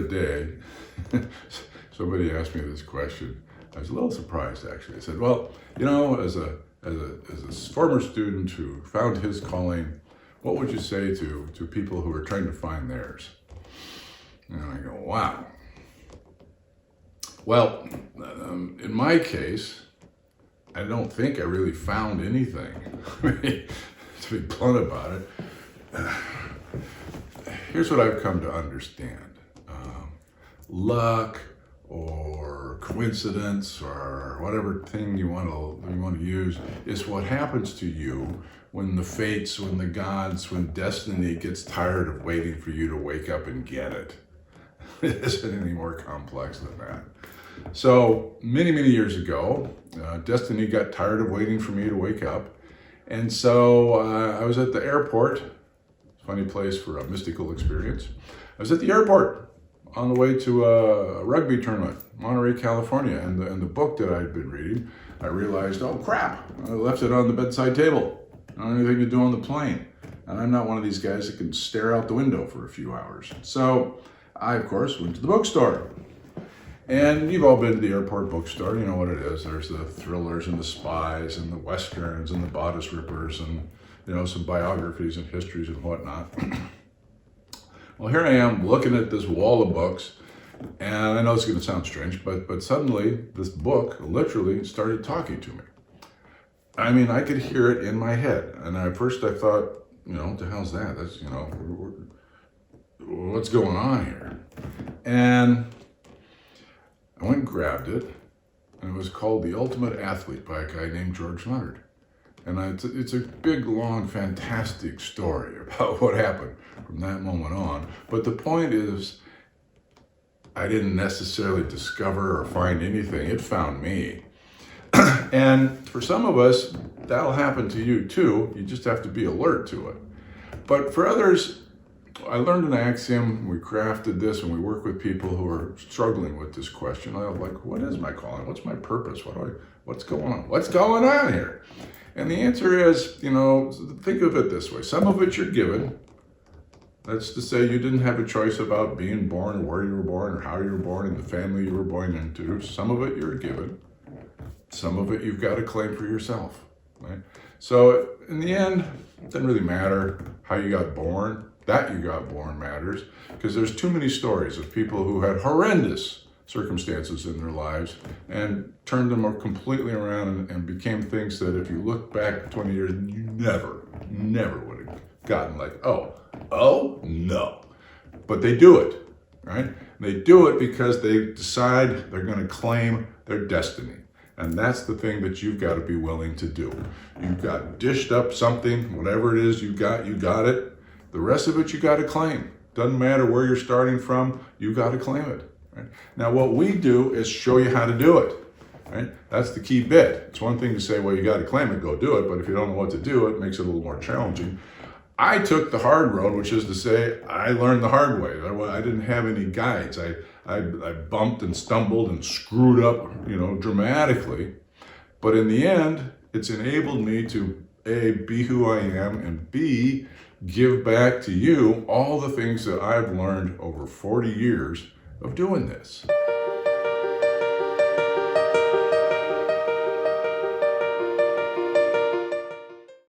other day, somebody asked me this question. I was a little surprised, actually. I said, well, you know, as a former student who found his calling, what would you say to people who are trying to find theirs? And I go, wow. Well, in my case, I don't think I really found anything, to be blunt about it. Here's what I've come to understand. Luck or coincidence or whatever thing you want to use is what happens to you when the fates, when the gods, when destiny gets tired of waiting for you to wake up and get it. It isn't any more complex than that. So many years ago, destiny got tired of waiting for me to wake up. And so I was at the airport, funny place for a mystical experience. I was at the airport on the way to a rugby tournament, Monterey, California. And the book that I'd been reading, I realized, oh crap, I left it on the bedside table. I don't have anything to do on the plane. And I'm not one of these guys that can stare out the window for a few hours. So I, of course, went to the bookstore. And you've all been to the airport bookstore, you know what it is. There's the thrillers and the spies and the westerns and the bodice rippers and, you know, some biographies and histories and whatnot. Well, here I am looking at this wall of books, and I know it's going to sound strange, but suddenly this book literally started talking to me. I mean, I could hear it in my head. And at first I thought, you know, what the hell's that? That's, you know, what's going on here? And I went and grabbed it, and it was called The Ultimate Athlete by a guy named George Leonard. And it's a big, long, fantastic story about what happened from that moment on. But the point is, I didn't necessarily discover or find anything. It found me. And for some of us, that'll happen to you too. You just have to be alert to it. But for others, I learned an axiom. We crafted this, and we work with people who are struggling with this question. I'm like, what is my calling? What's my purpose? What's going on? What's going on here? And the answer is, you know, think of it this way. Some of it you're given. That's to say you didn't have a choice about being born or where you were born or how you were born and the family you were born into. Some of it you're given. Some of it you've got to claim for yourself, right? So in the end, it doesn't really matter how you got born. That you got born matters, because there's too many stories of people who had horrendous circumstances in their lives and turned them completely around and became things that if you look back 20 years, you never would have gotten like, oh, no. But they do it, right? They do it because they decide they're going to claim their destiny. And that's the thing that you've got to be willing to do. You've got dished up something, whatever it is you got it. The rest of it you got to claim. Doesn't matter where you're starting from, you got to claim it. Right? Now what we do is show you how to do it. Right? That's the key bit. It's one thing to say, well, you got to claim it, go do it. But if you don't know what to do, it makes it a little more challenging. I took the hard road, which is to say, I learned the hard way. I didn't have any guides. I bumped and stumbled and screwed up, you know, dramatically. But in the end, it's enabled me to A, be who I am, and B, give back to you all the things that I've learned over 40 years of doing this.